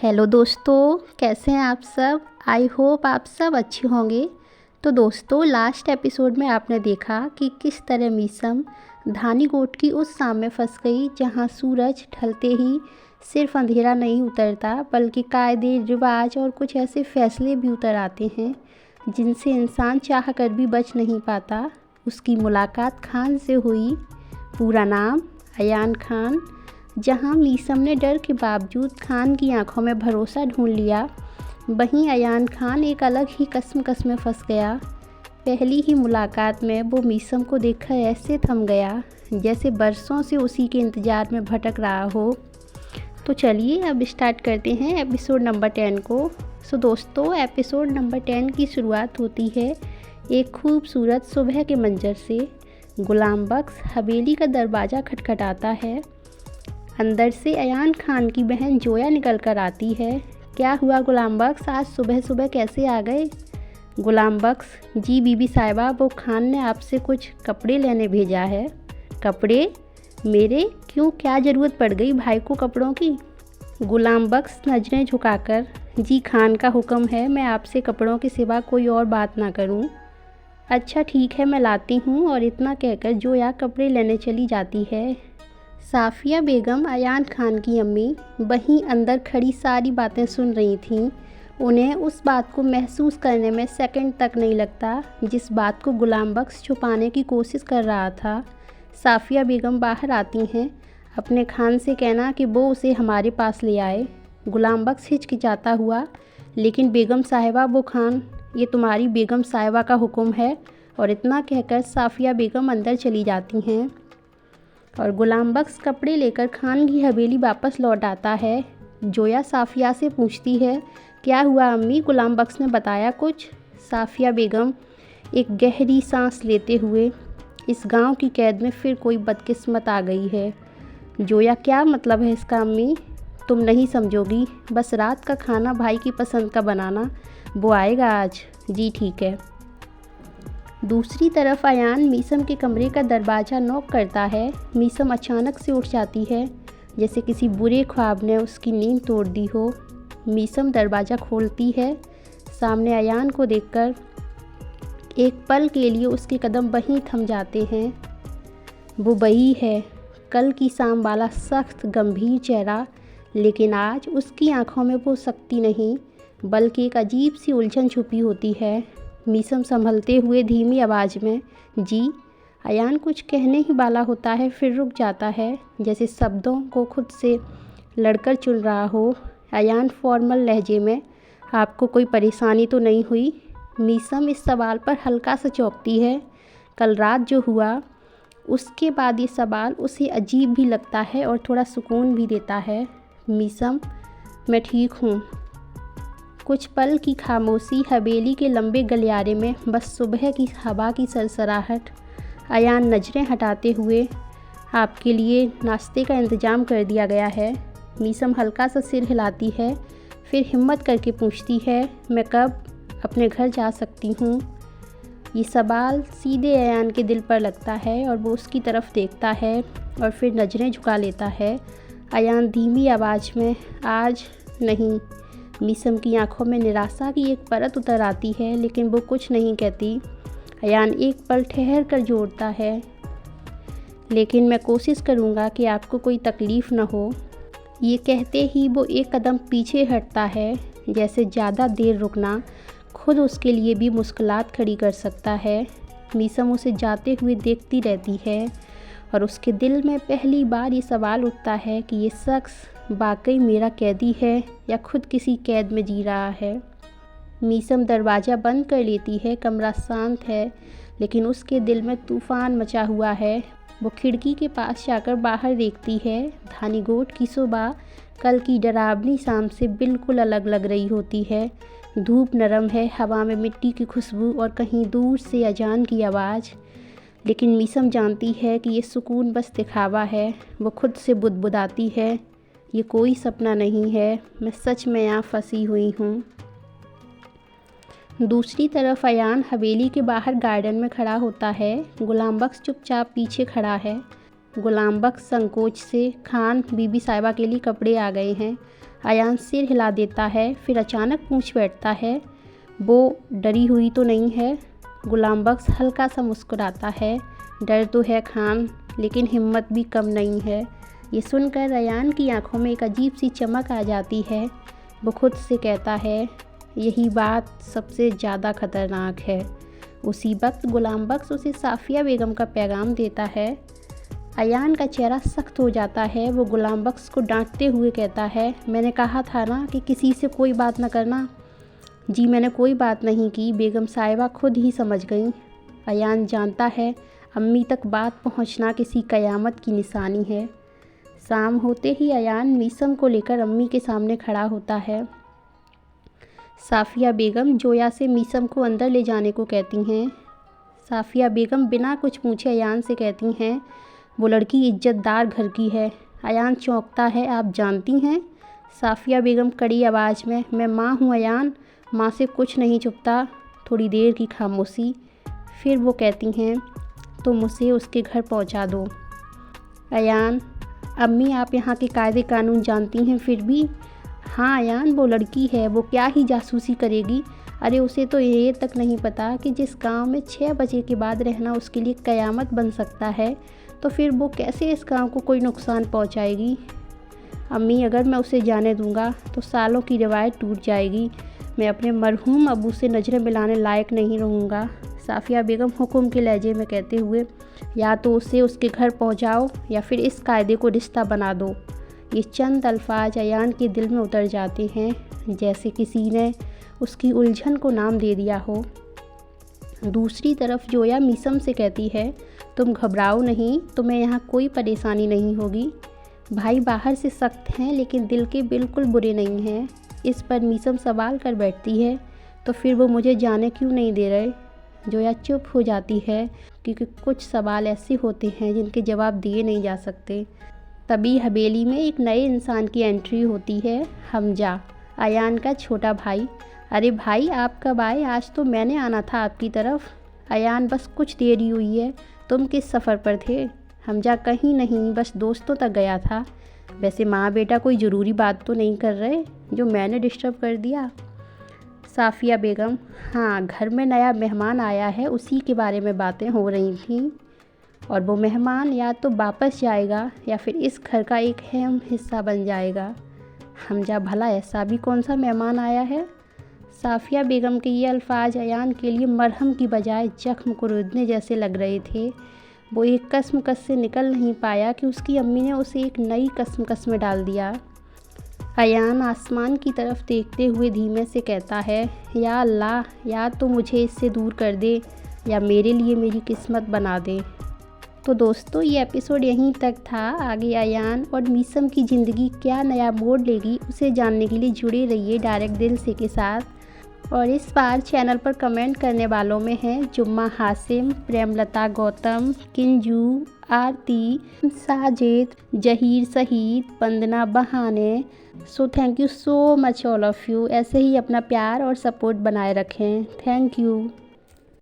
Hello दोस्तों, कैसे हैं आप सब। आई होप आप सब अच्छे होंगे। तो दोस्तों, लास्ट एपिसोड में आपने देखा कि किस तरह मीसम धानी गोट की उस शाम में फंस गई जहां सूरज ढलते ही सिर्फ अंधेरा नहीं उतरता बल्कि कायदे रिवाज और कुछ ऐसे फैसले भी उतर आते हैं जिनसे इंसान चाह कर भी बच नहीं पाता। उसकी मुलाकात खान से हुई। पूरा नाम अयान खान। जहां मीसम ने डर के बावजूद खान की आंखों में भरोसा ढूंढ लिया, वहीं अयान खान एक अलग ही कश्मकश में फंस गया। पहली ही मुलाकात में वो मीसम को देखकर ऐसे थम गया जैसे बरसों से उसी के इंतज़ार में भटक रहा हो। तो चलिए अब स्टार्ट करते हैं एपिसोड नंबर 10 को। सो दोस्तों, एपिसोड नंबर 10 की शुरुआत होती है एक खूबसूरत सुबह के मंजर से। गुलाम बख्श हवेली का दरवाज़ा खटखटाता है। अंदर से अयान खान की बहन जोया निकल कर आती है। क्या हुआ गुलाम बख्श, आज सुबह सुबह कैसे आ गए। गुलाम बख्श: जी बीबी साहिबा, वो खान ने आपसे कुछ कपड़े लेने भेजा है। कपड़े? मेरे? क्यों, क्या ज़रूरत पड़ गई भाई को कपड़ों की। गुलाम बख्श नज़रें झुकाकर: जी खान का हुक्म है, मैं आपसे कपड़ों के सिवा कोई और बात ना करूं। अच्छा ठीक है, मैं लाती हूं। और इतना कहकर जोया कपड़े लेने चली जाती है। साफ़िया बेगम, अयान खान की अम्मी, वहीं अंदर खड़ी सारी बातें सुन रही थीं। उन्हें उस बात को महसूस करने में सेकंड तक नहीं लगता जिस बात को गुलाम बख्श छुपाने की कोशिश कर रहा था। साफ़िया बेगम बाहर आती हैं। अपने खान से कहना कि वो उसे हमारे पास ले आए। गुलाम बख्श हिचकिचाता हुआ: लेकिन बेगम साहिबा, वो खान, ये तुम्हारी बेगम साहिबा का हुक्म है। और इतना कहकर साफ़िया बेगम अंदर चली जाती हैं और गुलाम बख्श कपड़े लेकर खान की हवेली वापस लौट आता है। जोया साफ़िया से पूछती है: क्या हुआ अम्मी, गुलाम बख्श ने बताया कुछ। साफ़िया बेगम एक गहरी सांस लेते हुए: इस गांव की कैद में फिर कोई बदकिस्मत आ गई है। जोया: क्या मतलब है इसका अम्मी, तुम नहीं समझोगी। बस रात का खाना भाई की पसंद का बनाना, वो आएगा आज। जी ठीक है। दूसरी तरफ अयान मीसम के कमरे का दरवाज़ा नॉक करता है। मीसम अचानक से उठ जाती है जैसे किसी बुरे ख्वाब ने उसकी नींद तोड़ दी हो। मीसम दरवाज़ा खोलती है। सामने अयान को देखकर एक पल के लिए उसके कदम वहीं थम जाते हैं। वो वही है, कल की शाम वाला सख्त गंभीर चेहरा, लेकिन आज उसकी आंखों में वो सख्ती नहीं बल्कि एक अजीब सी उलझन छुपी होती है। मीसम संभलते हुए धीमी आवाज़ में: जी। अयान कुछ कहने ही वाला होता है, फिर रुक जाता है जैसे शब्दों को खुद से लड़कर चुन रहा हो। अयान फॉर्मल लहजे में: आपको कोई परेशानी तो नहीं हुई। मीसम इस सवाल पर हल्का सा चौंकती है। कल रात जो हुआ, उसके बाद ये सवाल उसे अजीब भी लगता है और थोड़ा सुकून भी देता है। मीसम: मैं ठीक हूँ। कुछ पल की खामोशी। हवेली के लंबे गलियारे में बस सुबह की हवा की सरसराहट। अयान नज़रें हटाते हुए: आपके लिए नाश्ते का इंतज़ाम कर दिया गया है। मीसम हल्का सा सिर हिलाती है, फिर हिम्मत करके पूछती है: मैं कब अपने घर जा सकती हूँ। ये सवाल सीधे अयान के दिल पर लगता है और वो उसकी तरफ देखता है और फिर नज़रें झुका लेता है। अयान धीमी आवाज़ में: आज नहीं। मीसम की आंखों में निराशा की एक परत उतर आती है लेकिन वो कुछ नहीं कहती। अयान एक पल ठहर कर जोड़ता है: लेकिन मैं कोशिश करूँगा कि आपको कोई तकलीफ़ न हो। ये कहते ही वो एक कदम पीछे हटता है, जैसे ज़्यादा देर रुकना खुद उसके लिए भी मुश्किलात खड़ी कर सकता है। मीसम उसे जाते हुए देखती रहती है और उसके दिल में पहली बार ये सवाल उठता है कि ये शख्स वाकई मेरा कैदी है या खुद किसी कैद में जी रहा है। मीसम दरवाज़ा बंद कर लेती है। कमरा शांत है लेकिन उसके दिल में तूफ़ान मचा हुआ है। वो खिड़की के पास जाकर बाहर देखती है। धानीगोट की सुबह कल की डरावनी शाम से बिल्कुल अलग लग रही होती है। धूप नरम है, हवा में मिट्टी की खुशबू और कहीं दूर से अजान की आवाज़। लेकिन मीसम जानती है कि ये सुकून बस दिखावा है। वो खुद से बुदबुदाती है: ये कोई सपना नहीं है, मैं सच में यहाँ फंसी हुई हूँ। दूसरी तरफ अयान हवेली के बाहर गार्डन में खड़ा होता है। गुलाम बख्श चुपचाप पीछे खड़ा है। गुलाम बख्श संकोच से, खान बीबी साहिबा के लिए कपड़े आ गए हैं। अयान सिर हिला देता है, फिर अचानक पूछ बैठता है, वो डरी हुई तो नहीं है? गुलाम बख्श हल्का सा मुस्कुराता है, डर तो है खान, लेकिन हिम्मत भी कम नहीं है। ये सुनकर अयान की आंखों में एक अजीब सी चमक आ जाती है। वो खुद से कहता है, यही बात सबसे ज़्यादा ख़तरनाक है। उसी वक्त गुलाम बख्श उसे साफ़िया बेगम का पैगाम देता है। अयान का चेहरा सख्त हो जाता है। वो गुलाम बख्श को डांटते हुए कहता है, मैंने कहा था ना कि किसी से कोई बात न करना। जी मैंने कोई बात नहीं की, बेगम साहिबा खुद ही समझ गई। अयान जानता है अम्मी तक बात पहुंचना किसी कयामत की निशानी है। शाम होते ही अयान मीसम को लेकर अम्मी के सामने खड़ा होता है। साफ़िया बेगम जोया से मीसम को अंदर ले जाने को कहती हैं। साफ़िया बेगम बिना कुछ पूछे अयान से कहती हैं, वो लड़की इज्जतदार घर की है। अयान चौंकता है, आप जानती हैं? साफ़िया बेगम कड़ी आवाज़ में, मैं माँ हूँ अयान, माँ से कुछ नहीं छुपता। थोड़ी देर की खामोशी, फिर वो कहती हैं, तुम उसे उसके घर पहुँचा दो। अयान, अम्मी आप यहाँ के कायदे कानून जानती हैं फिर भी? हाँ अयान, वो लड़की है, वो क्या ही जासूसी करेगी। अरे उसे तो ये तक नहीं पता कि जिस गांव में 6 बजे के बाद रहना उसके लिए कयामत बन सकता है, तो फिर वो कैसे इस गांव को कोई नुकसान पहुंचाएगी। अम्मी अगर मैं उसे जाने दूंगा तो सालों की रिवायत टूट जाएगी। मैं अपने मरहूम अबू से नज़रें मिलाने लायक नहीं रहूँगा। साफ़िया बेगम हुक्म के लहजे में कहते हुए, या तो उसे उसके घर पहुंचाओ या फिर इस कायदे को रिश्ता बना दो। ये चंद अल्फाज अयान के दिल में उतर जाते हैं, जैसे किसी ने उसकी उलझन को नाम दे दिया हो। दूसरी तरफ जोया मीसम से कहती है, तुम घबराओ नहीं, तुम्हें यहाँ कोई परेशानी नहीं होगी। भाई बाहर से सख्त हैं लेकिन दिल के बिल्कुल बुरे नहीं हैं। इस पर मीसम सवाल कर बैठती है, तो फिर वो मुझे जाने क्यों नहीं दे रहे? जोया चुप हो जाती है, क्योंकि कुछ सवाल ऐसे होते हैं जिनके जवाब दिए नहीं जा सकते। तभी हवेली में एक नए इंसान की एंट्री होती है, हमजा, अयान का छोटा भाई। अरे भाई आप कब आए? आज तो मैंने आना था आपकी तरफ। अयान, बस कुछ देरी हुई है। तुम किस सफ़र पर थे? हमजा, कहीं नहीं, बस दोस्तों तक गया था। वैसे माँ बेटा कोई ज़रूरी बात तो नहीं कर रहे जो मैंने डिस्टर्ब कर दिया? साफ़िया बेगम, हाँ घर में नया मेहमान आया है, उसी के बारे में बातें हो रही थीं। और वो मेहमान या तो वापस जाएगा या फिर इस घर का एक अहम हिस्सा बन जाएगा। हमजा, भला ऐसा भी कौन सा मेहमान आया है? साफ़िया बेगम के ये अल्फाज अयान के लिए मरहम की बजाय जख्म को रुदने जैसे लग रहे थे। वो एक कस्मकस से निकल नहीं पाया कि उसकी अम्मी ने उसे एक नई कस्मकस में डाल दिया। अयान आसमान की तरफ देखते हुए धीमे से कहता है, या अल्लाह, या तो मुझे इससे दूर कर दे या मेरे लिए मेरी किस्मत बना दे। तो दोस्तों ये एपिसोड यहीं तक था। आगे अयान और मीसम की ज़िंदगी क्या नया मोड़ लेगी, उसे जानने के लिए जुड़े रहिए डायरेक्ट दिल से के साथ। और इस बार चैनल पर कमेंट करने वालों में हैं जुम्मा हासिम, प्रेमलता गौतम, किंजू, आरती, साजिद, जहीर सहीद, वंदना बहाने। So thank you so much all of you. ऐसे ही अपना प्यार और सपोर्ट बनाए रखें। Thank you.